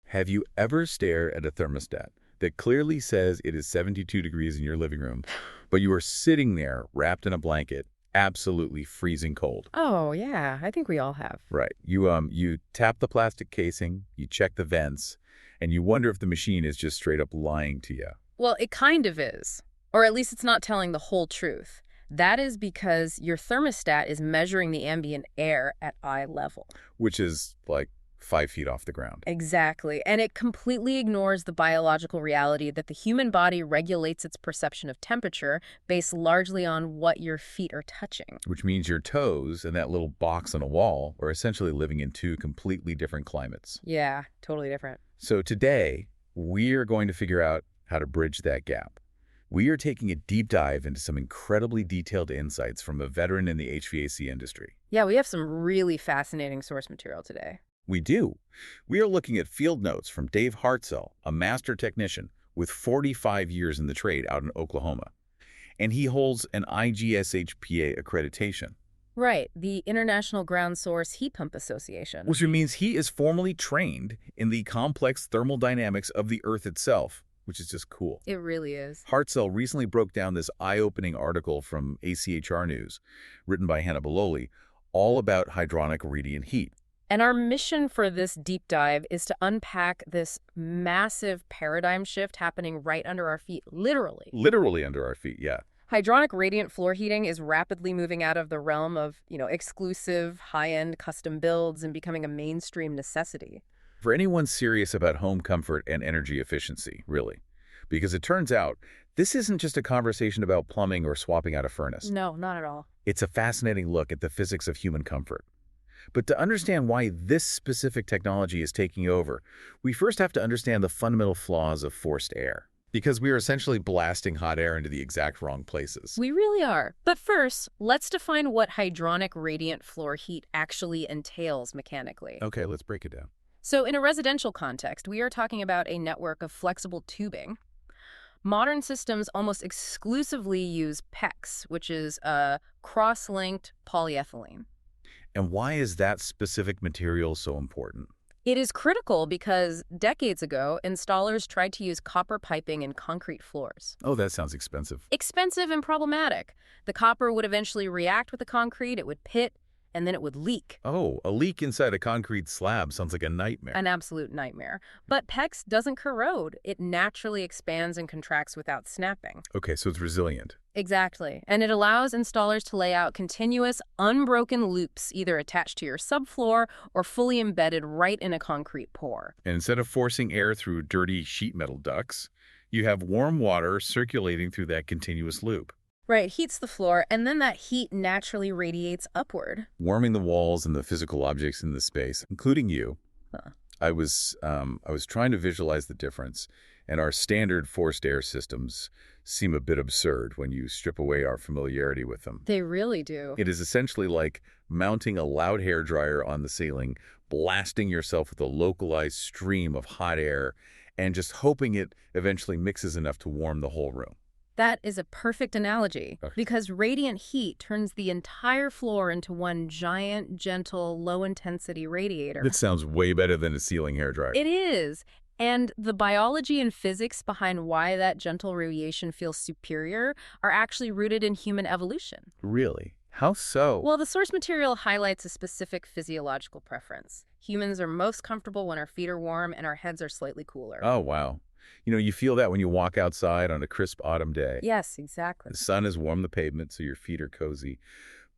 Have you ever stared at a thermostat that clearly says it is 72 degrees in your living room, but you are sitting there wrapped in a blanket, absolutely freezing cold? Oh, yeah, I think we all have. Right. You tap the plastic casing, you check the vents, and you wonder if the machine is just straight up lying to you, Well, it kind of is. Or at least it's not telling the whole truth. That is because your thermostat is measuring the ambient air at eye level. which is like 5 feet off the ground. Exactly. And it completely ignores the biological reality that the human body regulates its perception of temperature based largely on what your feet are touching. Which means your toes and that little box on a wall are essentially living in two completely different climates. Yeah, totally different. So today, we're going to figure out how to bridge that gap. We are taking a deep dive into some incredibly detailed insights from a veteran in the HVAC industry. Yeah, we have some really fascinating source material today. We do. We are looking at field notes from Dave Hartzell, a master technician with 45 years in the trade out in Oklahoma. And he holds an IGSHPA accreditation, Right, the International Ground Source Heat Pump Association. which means he is formally trained in the complex thermal dynamics of the Earth itself, which is just cool. It really is. Hartzell recently broke down this eye-opening article from ACHR News, written by Hannah Bololi, all about hydronic radiant heat. And our mission for this deep dive is to unpack this massive paradigm shift happening right under our feet, literally. Literally under our feet, yeah. Hydronic radiant floor heating is rapidly moving out of the realm of, exclusive, high-end custom builds and becoming a mainstream necessity. For anyone serious about home comfort and energy efficiency, really. Because it turns out, this isn't just a conversation about plumbing or swapping out a furnace. No, not at all. It's a fascinating look at the physics of human comfort. But to understand why this specific technology is taking over, we first have to understand the fundamental flaws of forced air. Because we are essentially blasting hot air into the exact wrong places. We really are. But first, let's define what hydronic radiant floor heat actually entails mechanically. Okay, let's break it down. So in a residential context, we are talking about a network of flexible tubing. Modern systems almost exclusively use PEX, which is a cross-linked polyethylene. And why is that specific material so important? It is critical because decades ago, installers tried to use copper piping in concrete floors. Oh, that sounds expensive. Expensive and problematic. The copper would eventually react with the concrete, it would pit, and then it would leak. Oh, a leak inside a concrete slab sounds like a nightmare. An absolute nightmare. But PEX doesn't corrode. It naturally expands and contracts without snapping. Okay, so it's resilient. Exactly. And it allows installers to lay out continuous, unbroken loops, either attached to your subfloor or fully embedded right in a concrete pour. And instead of forcing air through dirty sheet metal ducts, you have warm water circulating through that continuous loop, Right, heats the floor, and then that heat naturally radiates upward. warming the walls and the physical objects in the space, including you. Huh. I was trying to visualize the difference, and our standard forced air systems seem a bit absurd when you strip away our familiarity with them. They really do. It is essentially like mounting a loud hairdryer on the ceiling, blasting yourself with a localized stream of hot air, and just hoping it eventually mixes enough to warm the whole room. That is a perfect analogy, Okay. because radiant heat turns the entire floor into one giant, gentle, low-intensity radiator. That sounds way better than a ceiling hairdryer. It is. And the biology and physics behind why that gentle radiation feels superior are actually rooted in human evolution. Really? How so? Well, the source material highlights a specific physiological preference. Humans are most comfortable when our feet are warm and our heads are slightly cooler. Oh, wow. You feel that when you walk outside on a crisp autumn day. Yes, exactly. The sun has warmed the pavement, so your feet are cozy,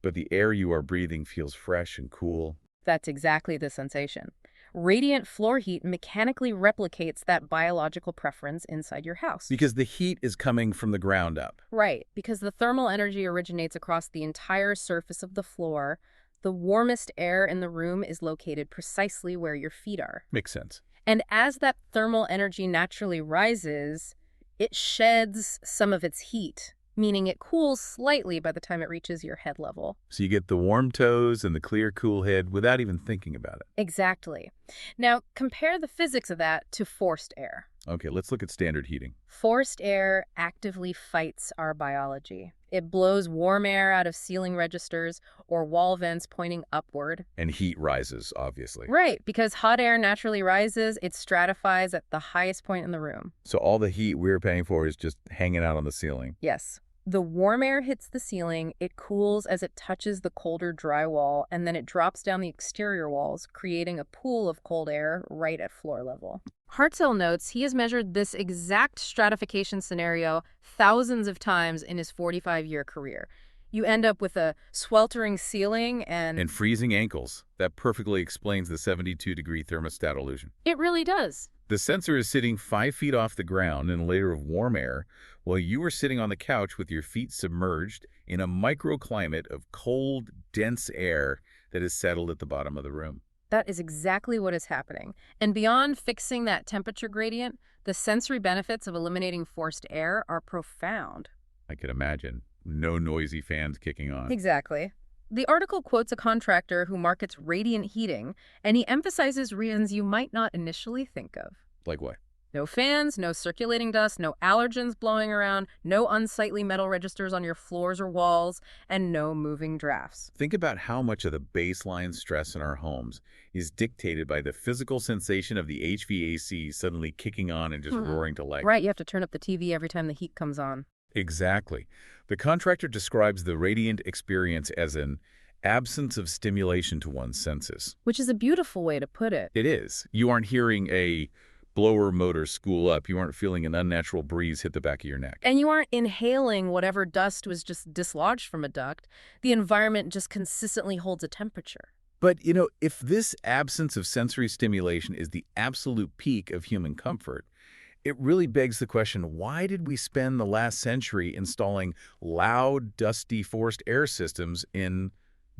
but the air you are breathing feels fresh and cool. That's exactly the sensation. Radiant floor heat mechanically replicates that biological preference inside your house. Because the heat is coming from the ground up. Right, because the thermal energy originates across the entire surface of the floor. The warmest air in the room is located precisely where your feet are. Makes sense. And as that thermal energy naturally rises, it sheds some of its heat, meaning it cools slightly by the time it reaches your head level. So you get the warm toes and the clear, cool head without even thinking about it. Exactly. Now, compare the physics of that to forced air. Okay, let's look at standard heating. Forced air actively fights our biology. It blows warm air out of ceiling registers or wall vents pointing upward. And heat rises, obviously. Right, because hot air naturally rises, it stratifies at the highest point in the room. So all the heat we're paying for is just hanging out on the ceiling. Yes. The warm air hits the ceiling, it cools as it touches the colder drywall, and then it drops down the exterior walls, creating a pool of cold air right at floor level. Hartzell notes he has measured this exact stratification scenario thousands of times in his 45-year career. You end up with a sweltering ceiling And freezing ankles. That perfectly explains the 72-degree thermostat illusion. It really does. The sensor is sitting 5 feet off the ground in a layer of warm air, while you are sitting on the couch with your feet submerged in a microclimate of cold, dense air that is settled at the bottom of the room. That is exactly what is happening. And beyond fixing that temperature gradient, the sensory benefits of eliminating forced air are profound. I could imagine. No noisy fans kicking on. Exactly. The article quotes a contractor who markets radiant heating, and he emphasizes reasons you might not initially think of. Like what? No fans, no circulating dust, no allergens blowing around, no unsightly metal registers on your floors or walls, and no moving drafts. Think about how much of the baseline stress in our homes is dictated by the physical sensation of the HVAC suddenly kicking on and just roaring to life. Right, you have to turn up the TV every time the heat comes on. Exactly. The contractor describes the radiant experience as an absence of stimulation to one's senses. Which is a beautiful way to put it. It is. You aren't hearing a blower motor spool up. You aren't feeling an unnatural breeze hit the back of your neck. And you aren't inhaling whatever dust was just dislodged from a duct. The environment just consistently holds a temperature. But, if this absence of sensory stimulation is the absolute peak of human comfort, it really begs the question, why did we spend the last century installing loud, dusty, forced air systems in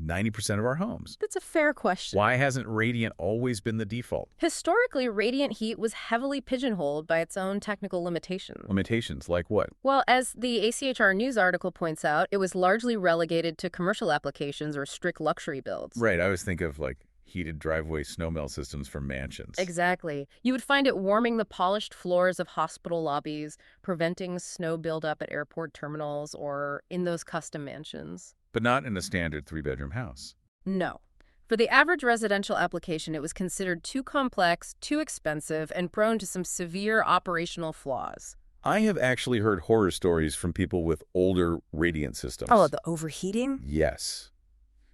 90% of our homes? That's a fair question. Why hasn't radiant always been the default? Historically, radiant heat was heavily pigeonholed by its own technical limitations. Limitations like what? Well, as the ACHR News article points out, it was largely relegated to commercial applications or strict luxury builds. Right, I always think of heated driveway snowmelt systems for mansions. Exactly. You would find it warming the polished floors of hospital lobbies, preventing snow buildup at airport terminals or in those custom mansions. But not in a standard 3-bedroom house. No. For the average residential application, it was considered too complex, too expensive, and prone to some severe operational flaws. I have actually heard horror stories from people with older radiant systems. Oh, the overheating? Yes.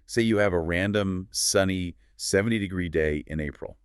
Say you have a random, sunny, 70-degree day in April.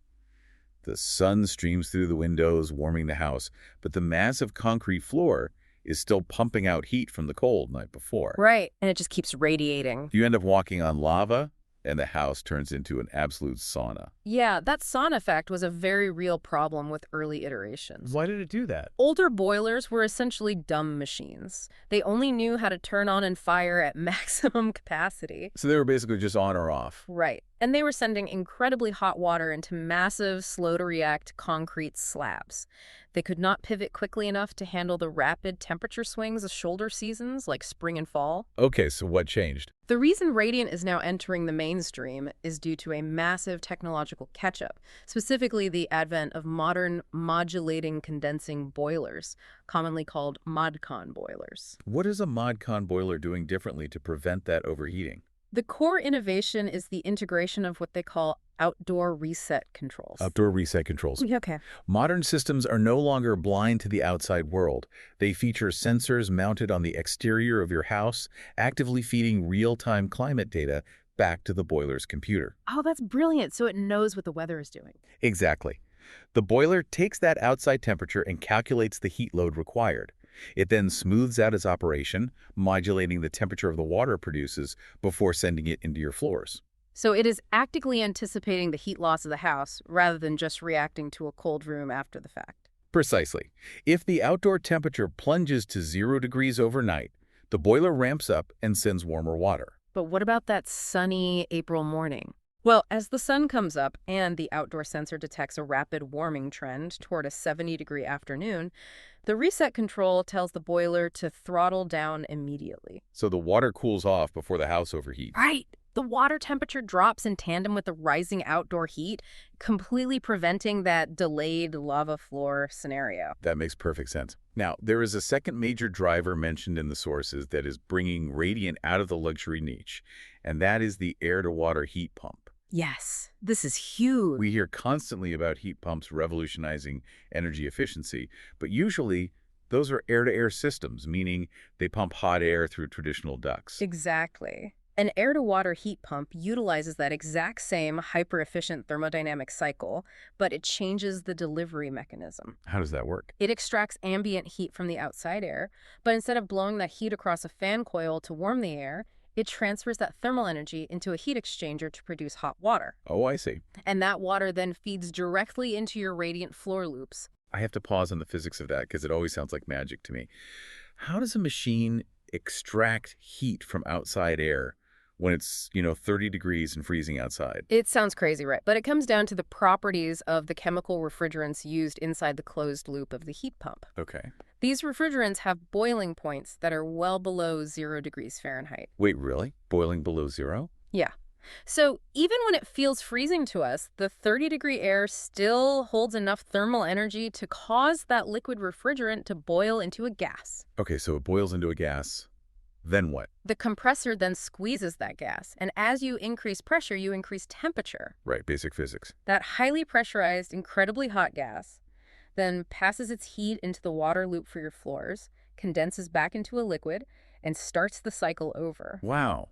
The sun streams through the windows, warming the house, but the massive concrete floor is still pumping out heat from the cold night before. Right, and it just keeps radiating. You end up walking on lava, and the house turns into an absolute sauna. Yeah, that sauna effect was a very real problem with early iterations. Why did it do that? Older boilers were essentially dumb machines. They only knew how to turn on and fire at maximum capacity. So they were basically just on or off. Right. And they were sending incredibly hot water into massive, slow-to-react concrete slabs. They could not pivot quickly enough to handle the rapid temperature swings of shoulder seasons like spring and fall. Okay, so what changed? The reason radiant is now entering the mainstream is due to a massive technological catch-up, specifically the advent of modern modulating condensing boilers, commonly called ModCon boilers. What is a ModCon boiler doing differently to prevent that overheating? The core innovation is the integration of what they call outdoor reset controls. Outdoor reset controls. Okay. Modern systems are no longer blind to the outside world. They feature sensors mounted on the exterior of your house, actively feeding real-time climate data back to the boiler's computer. Oh, that's brilliant. So it knows what the weather is doing. Exactly. The boiler takes that outside temperature and calculates the heat load required. It then smooths out its operation, modulating the temperature of the water it produces before sending it into your floors. So it is actively anticipating the heat loss of the house rather than just reacting to a cold room after the fact. Precisely. If the outdoor temperature plunges to 0 degrees overnight, the boiler ramps up and sends warmer water. But what about that sunny April morning? Well, as the sun comes up and the outdoor sensor detects a rapid warming trend toward a 70-degree afternoon, the reset control tells the boiler to throttle down immediately. So the water cools off before the house overheats. Right. The water temperature drops in tandem with the rising outdoor heat, completely preventing that delayed lava floor scenario. That makes perfect sense. Now, there is a second major driver mentioned in the sources that is bringing radiant out of the luxury niche, and that is the air-to-water heat pump. Yes, this is huge. We hear constantly about heat pumps revolutionizing energy efficiency, but usually those are air-to-air systems, meaning they pump hot air through traditional ducts. Exactly. An air-to-water heat pump utilizes that exact same hyper-efficient thermodynamic cycle, but it changes the delivery mechanism. How does that work? It extracts ambient heat from the outside air, but instead of blowing that heat across a fan coil to warm the air, it transfers that thermal energy into a heat exchanger to produce hot water. Oh, I see. And that water then feeds directly into your radiant floor loops. I have to pause on the physics of that because it always sounds like magic to me. How does a machine extract heat from outside air when it's, 30 degrees and freezing outside? It sounds crazy, right? But it comes down to the properties of the chemical refrigerants used inside the closed loop of the heat pump. Okay. These refrigerants have boiling points that are well below 0 degrees Fahrenheit. Wait, really? Boiling below zero? Yeah. So even when it feels freezing to us, the 30-degree air still holds enough thermal energy to cause that liquid refrigerant to boil into a gas. Okay, so it boils into a gas. Then what? The compressor then squeezes that gas, and as you increase pressure, you increase temperature. Right, basic physics. That highly pressurized, incredibly hot gas then passes its heat into the water loop for your floors, condenses back into a liquid, and starts the cycle over. Wow.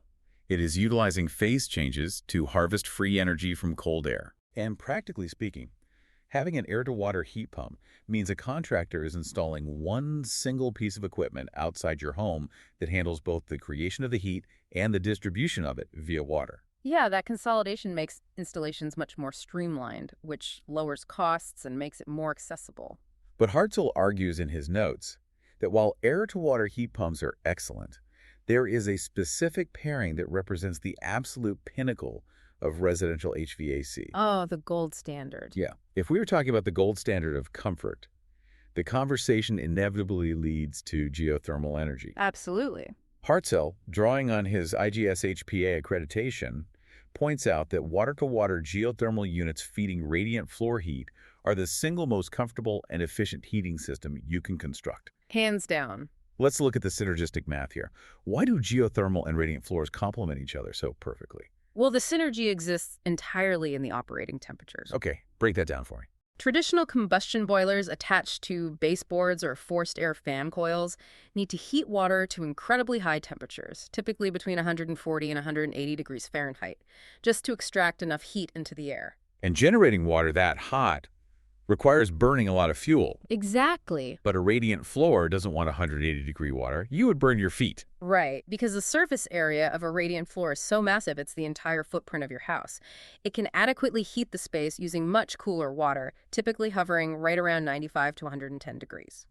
It is utilizing phase changes to harvest free energy from cold air. And practically speaking, having an air-to-water heat pump means a contractor is installing one single piece of equipment outside your home that handles both the creation of the heat and the distribution of it via water. Yeah, that consolidation makes installations much more streamlined, which lowers costs and makes it more accessible. But Hartzell argues in his notes that while air-to-water heat pumps are excellent, there is a specific pairing that represents the absolute pinnacle of residential HVAC. Oh, the gold standard. Yeah. If we were talking about the gold standard of comfort, the conversation inevitably leads to geothermal energy. Absolutely. Hartzell, drawing on his IGS-HPA accreditation, points out that water-to-water geothermal units feeding radiant floor heat are the single most comfortable and efficient heating system you can construct. Hands down. Let's look at the synergistic math here. Why do geothermal and radiant floors complement each other so perfectly? Well, the synergy exists entirely in the operating temperatures. Okay, break that down for me. Traditional combustion boilers attached to baseboards or forced air fan coils need to heat water to incredibly high temperatures, typically between 140 and 180 degrees Fahrenheit, just to extract enough heat into the air. And generating water that hot requires burning a lot of fuel. Exactly. But a radiant floor doesn't want 180-degree water. You would burn your feet. Right, because the surface area of a radiant floor is so massive it's the entire footprint of your house. It can adequately heat the space using much cooler water, typically hovering right around 95 to 110 degrees.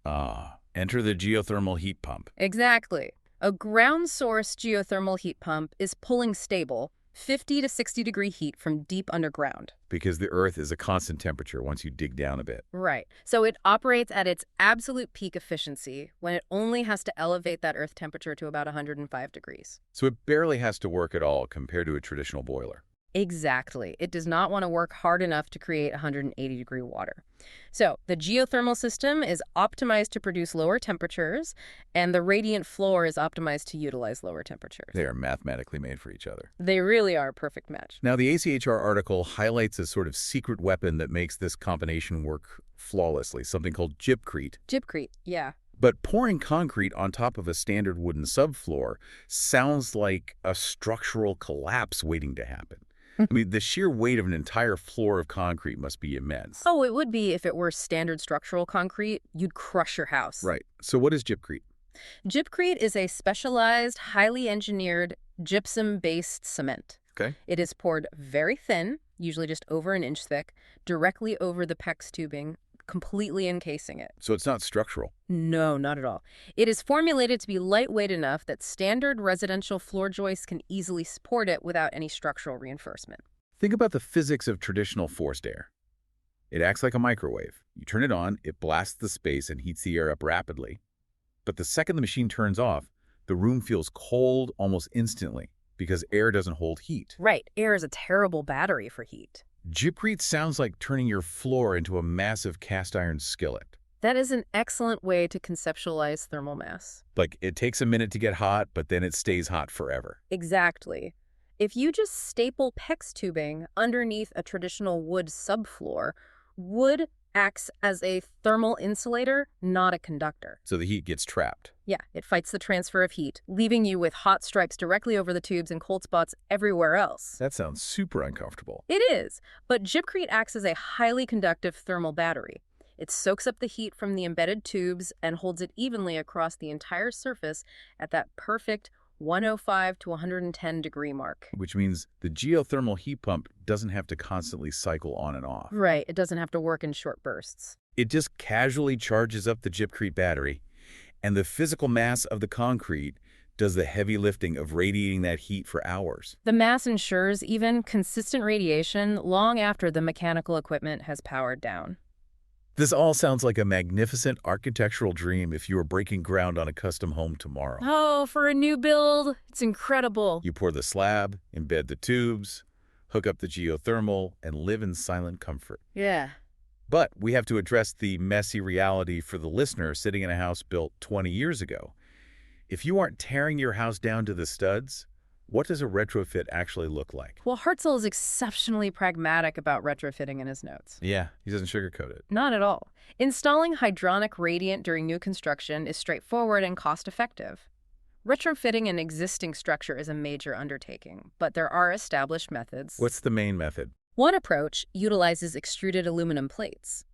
Enter the geothermal heat pump. Exactly. A ground source geothermal heat pump is pulling stable 50 to 60 degree heat from deep underground. Because the Earth is a constant temperature once you dig down a bit. Right. So it operates at its absolute peak efficiency when it only has to elevate that Earth temperature to about 105 degrees. So it barely has to work at all compared to a traditional boiler. Exactly. It does not want to work hard enough to create 180-degree water. So the geothermal system is optimized to produce lower temperatures, and the radiant floor is optimized to utilize lower temperatures. They are mathematically made for each other. They really are a perfect match. Now, the ACHR article highlights a sort of secret weapon that makes this combination work flawlessly, something called gypcrete. Gypcrete, yeah. But pouring concrete on top of a standard wooden subfloor sounds like a structural collapse waiting to happen. I mean, the sheer weight of an entire floor of concrete must be immense. Oh, it would be if it were standard structural concrete. You'd crush your house. Right. So what is gypcrete? Gypcrete is a specialized, highly engineered gypsum-based cement. Okay. It is poured very thin, usually just over an inch thick, directly over the PEX tubing, completely encasing it. So it's not structural? No, not at all. It is formulated to be lightweight enough that standard residential floor joists can easily support it without any structural reinforcement. Think about the physics of traditional forced air. It acts like a microwave. You turn it on, it blasts the space and heats the air up rapidly. But the second the machine turns off, the room feels cold almost instantly. because air doesn't hold heat. Right, air is a terrible battery for heat. Gypcrete sounds like turning your floor into a massive cast iron skillet. That is an excellent way to conceptualize thermal mass. Like, it takes a minute to get hot, but then it stays hot forever. Exactly. If you just staple PEX tubing underneath a traditional wood subfloor, wood acts as a thermal insulator, not a conductor. So the heat gets trapped. Yeah, it fights the transfer of heat, leaving you with hot stripes directly over the tubes and cold spots everywhere else. That sounds super uncomfortable. It is, but gypcrete acts as a highly conductive thermal battery. It soaks up the heat from the embedded tubes and holds it evenly across the entire surface at that perfect 105 to 110 degree mark. Which means the geothermal heat pump doesn't have to constantly cycle on and off. Right, it doesn't have to work in short bursts. It just casually charges up the gypcrete battery, and the physical mass of the concrete does the heavy lifting of radiating that heat for hours. The mass ensures even consistent radiation long after the mechanical equipment has powered down. This all sounds like a magnificent architectural dream if you were breaking ground on a custom home tomorrow. Oh, for a new build, it's incredible. You pour the slab, embed the tubes, hook up the geothermal, and live in silent comfort. Yeah. But we have to address the messy reality for the listener sitting in a house built 20 years ago. If you aren't tearing your house down to the studs, what does a retrofit actually look like? Well, Hartzell is exceptionally pragmatic about retrofitting in his notes. Yeah, he doesn't sugarcoat it. Not at all. Installing hydronic radiant during new construction is straightforward and cost-effective. Retrofitting an existing structure is a major undertaking, but there are established methods. What's the main method? One approach utilizes extruded aluminum plates.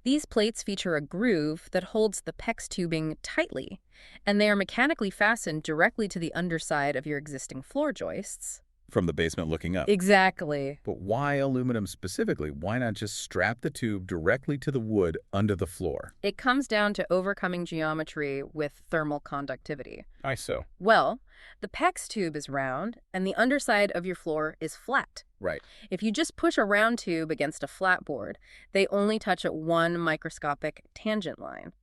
These plates feature a groove that holds the PEX tubing tightly, and they are mechanically fastened directly to the underside of your existing floor joists. From the basement looking up. Exactly. But why aluminum specifically? Why not just strap the tube directly to the wood under the floor? It comes down to overcoming geometry with thermal conductivity. I so. Well, the PEX tube is round, and the underside of your floor is flat. Right. If you just push a round tube against a flat board, they only touch at one microscopic tangent line.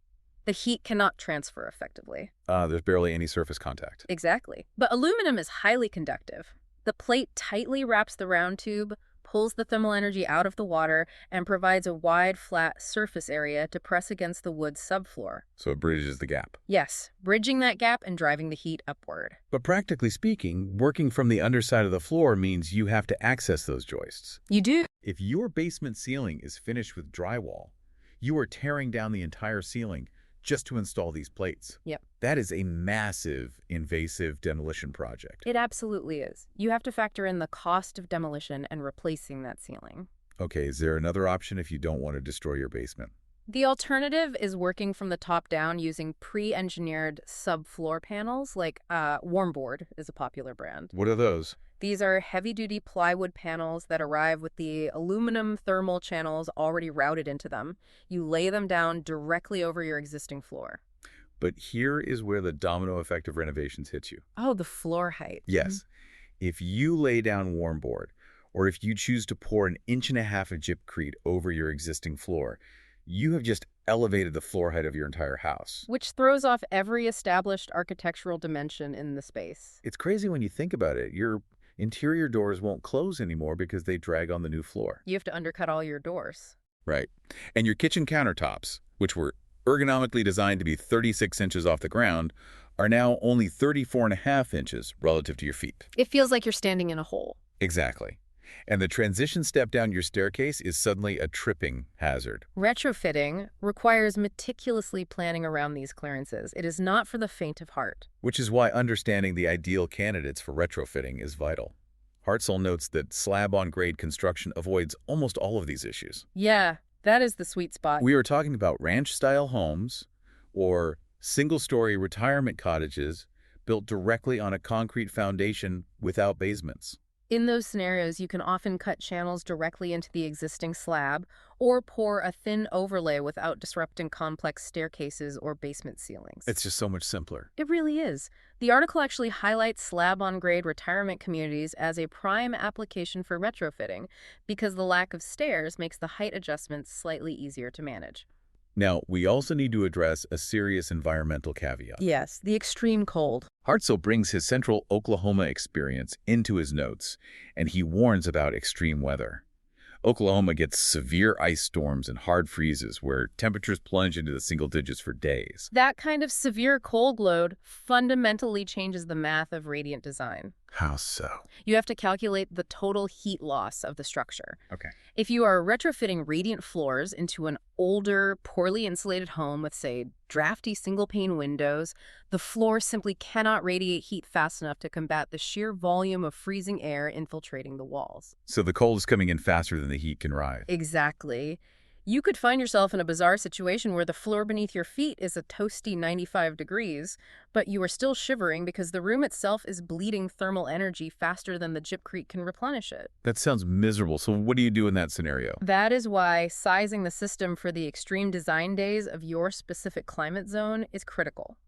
The heat cannot transfer effectively. There's barely any surface contact. Exactly. But aluminum is highly conductive. The plate tightly wraps the round tube, pulls the thermal energy out of the water, and provides a wide, flat surface area to press against the wood subfloor. So it bridges the gap. Yes, bridging that gap and driving the heat upward. But practically speaking, working from the underside of the floor means you have to access those joists. You do? If your basement ceiling is finished with drywall, you are tearing down the entire ceiling just to install these plates. Yep. That is a massive, invasive demolition project. It absolutely is. You have to factor in the cost of demolition and replacing that ceiling. Okay, is there another option if you don't want to destroy your basement? The alternative is working from the top down using pre-engineered subfloor panels, like Warmboard is a popular brand. What are those? These are heavy-duty plywood panels that arrive with the aluminum thermal channels already routed into them. You lay them down directly over your existing floor. But here is where the domino effect of renovations hits you. Oh, the floor height. Yes. If you lay down Warmboard, or if you choose to pour 1.5 inches of gypcrete over your existing floor, you have just elevated the floor height of your entire house. Which throws off every established architectural dimension in the space. It's crazy when you think about it. Your interior doors won't close anymore because they drag on the new floor. You have to undercut all your doors. Right. And your kitchen countertops, which were ergonomically designed to be 36 inches off the ground, are now only 34.5 inches relative to your feet. It feels like you're standing in a hole. Exactly. And the transition step down your staircase is suddenly a tripping hazard. Retrofitting requires meticulously planning around these clearances. It is not for the faint of heart. Which is why understanding the ideal candidates for retrofitting is vital. Hartzell notes that slab-on-grade construction avoids almost all of these issues. Yeah, that is the sweet spot. We are talking about ranch-style homes or single-story retirement cottages built directly on a concrete foundation without basements. In those scenarios, you can often cut channels directly into the existing slab or pour a thin overlay without disrupting complex staircases or basement ceilings. It's just so much simpler. It really is. The article actually highlights slab-on-grade retirement communities as a prime application for retrofitting because the lack of stairs makes the height adjustments slightly easier to manage. Now, we also need to address a serious environmental caveat. Yes, the extreme cold. Hartzell brings his central Oklahoma experience into his notes, and he warns about extreme weather. Oklahoma gets severe ice storms and hard freezes where temperatures plunge into the single digits for days. That kind of severe cold load fundamentally changes the math of radiant design. How so? You have to calculate the total heat loss of the structure. Okay. If you are retrofitting radiant floors into an older, poorly insulated home with, say, drafty single-pane windows, the floor simply cannot radiate heat fast enough to combat the sheer volume of freezing air infiltrating the walls. So the cold is coming in faster than the heat can rise. Exactly. You could find yourself in a bizarre situation where the floor beneath your feet is a toasty 95 degrees, but you are still shivering because the room itself is bleeding thermal energy faster than the gypcrete can replenish it. That sounds miserable. So what do you do in that scenario? That is why sizing the system for the extreme design days of your specific climate zone is critical.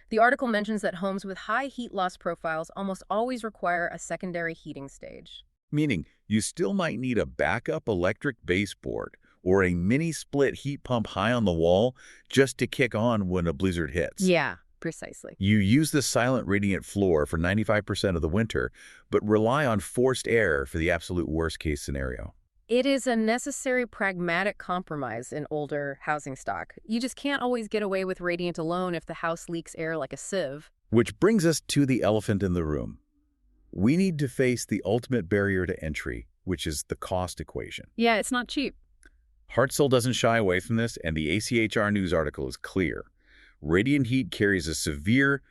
The article mentions that homes with high heat loss profiles almost always require a secondary heating stage. Meaning, you still might need a backup electric baseboard or a mini split heat pump high on the wall just to kick on when a blizzard hits. Yeah, precisely. You use the silent radiant floor for 95% of the winter, but rely on forced air for the absolute worst-case scenario. It is a necessary pragmatic compromise in older housing stock. You just can't always get away with radiant alone if the house leaks air like a sieve. Which brings us to the elephant in the room. We need to face the ultimate barrier to entry, which is the cost equation. Yeah, it's not cheap. Hartzell doesn't shy away from this, and the ACHR News article is clear. Radiant heat carries a severe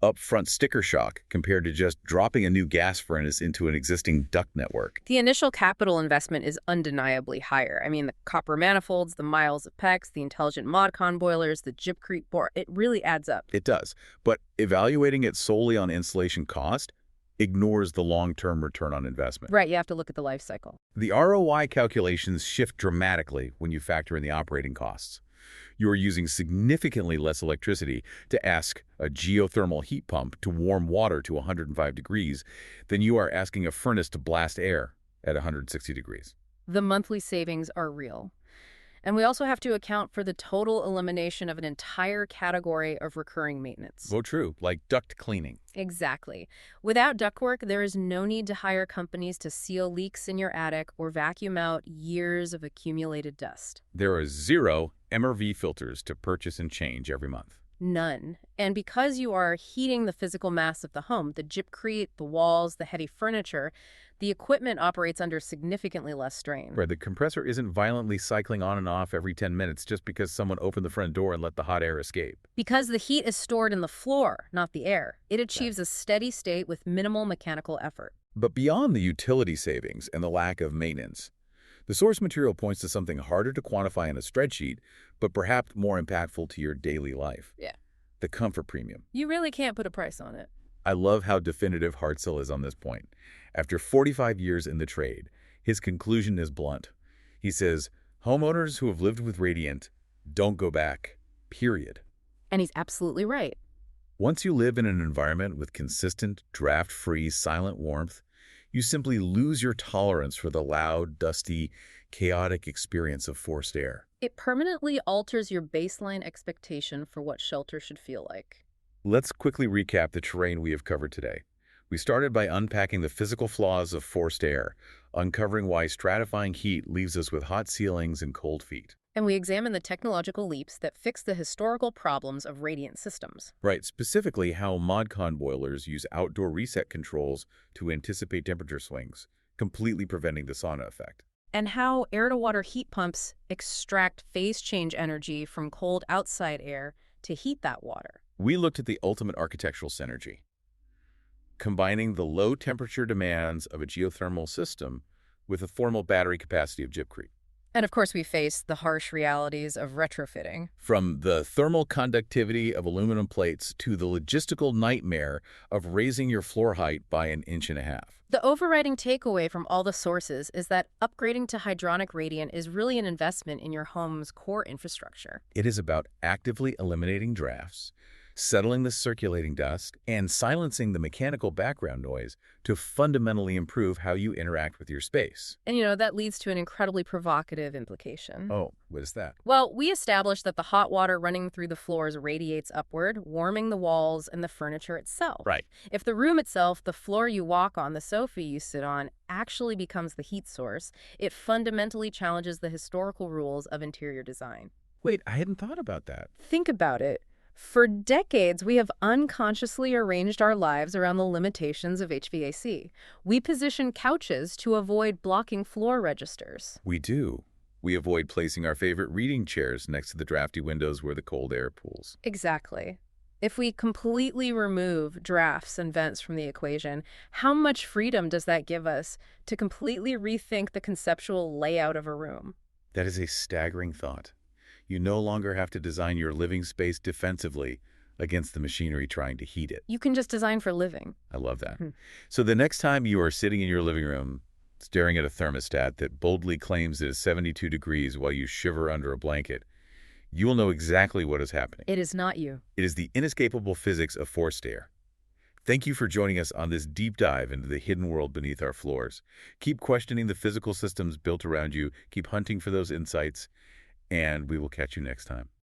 upfront sticker shock compared to just dropping a new gas furnace into an existing duct network. The initial capital investment is undeniably higher. I mean, the copper manifolds, the miles of PEX, the intelligent ModCon boilers, the gypcrete board, it really adds up. It does, but evaluating it solely on installation cost ignores the long-term return on investment. Right, you have to look at the life cycle. The ROI calculations shift dramatically when you factor in the operating costs. You are using significantly less electricity to ask a geothermal heat pump to warm water to 105 degrees than you are asking a furnace to blast air at 160 degrees. The monthly savings are real. And we also have to account for the total elimination of an entire category of recurring maintenance. Oh, true, like duct cleaning. Exactly. Without ductwork, there is no need to hire companies to seal leaks in your attic or vacuum out years of accumulated dust. There are 0 MRV filters to purchase and change every month. None. And because you are heating the physical mass of the home, the gypcrete, the walls, the heavy furniture, the equipment operates under significantly less strain. Right, the compressor isn't violently cycling on and off every 10 minutes just because someone opened the front door and let the hot air escape. Because the heat is stored in the floor, not the air, it achieves a steady state with minimal mechanical effort. But beyond the utility savings and the lack of maintenance, the source material points to something harder to quantify in a spreadsheet, but perhaps more impactful to your daily life. Yeah. The comfort premium. You really can't put a price on it. I love how definitive Hartzell is on this point. After 45 years in the trade, his conclusion is blunt. He says, homeowners who have lived with Radiant don't go back, period. And he's absolutely right. Once you live in an environment with consistent, draft-free, silent warmth, you simply lose your tolerance for the loud, dusty, chaotic experience of forced air. It permanently alters your baseline expectation for what shelter should feel like. Let's quickly recap the terrain we have covered today. We started by unpacking the physical flaws of forced air, uncovering why stratifying heat leaves us with hot ceilings and cold feet. And we examine the technological leaps that fix the historical problems of radiant systems. Right, specifically how ModCon boilers use outdoor reset controls to anticipate temperature swings, completely preventing the sauna effect. And how air-to-water heat pumps extract phase change energy from cold outside air to heat that water. We looked at the ultimate architectural synergy, combining the low temperature demands of a geothermal system with the thermal battery capacity of gypcrete. And of course, we face the harsh realities of retrofitting. From the thermal conductivity of aluminum plates to the logistical nightmare of raising your floor height by 1.5 inches. The overriding takeaway from all the sources is that upgrading to hydronic radiant is really an investment in your home's core infrastructure. It is about actively eliminating drafts, settling the circulating dust, and silencing the mechanical background noise to fundamentally improve how you interact with your space. And, that leads to an incredibly provocative implication. Oh, what is that? Well, we established that the hot water running through the floors radiates upward, warming the walls and the furniture itself. Right. If the room itself, the floor you walk on, the sofa you sit on, actually becomes the heat source, it fundamentally challenges the historical rules of interior design. Wait, I hadn't thought about that. Think about it. For decades, we have unconsciously arranged our lives around the limitations of HVAC. We position couches to avoid blocking floor registers. We do. We avoid placing our favorite reading chairs next to the drafty windows where the cold air pools. Exactly. If we completely remove drafts and vents from the equation, how much freedom does that give us to completely rethink the conceptual layout of a room? That is a staggering thought. You no longer have to design your living space defensively against the machinery trying to heat it. You can just design for living. I love that. So the next time you are sitting in your living room, staring at a thermostat that boldly claims it is 72 degrees while you shiver under a blanket, you will know exactly what is happening. It is not you. It is the inescapable physics of forced air. Thank you for joining us on this deep dive into the hidden world beneath our floors. Keep questioning the physical systems built around you, keep hunting for those insights, and we will catch you next time.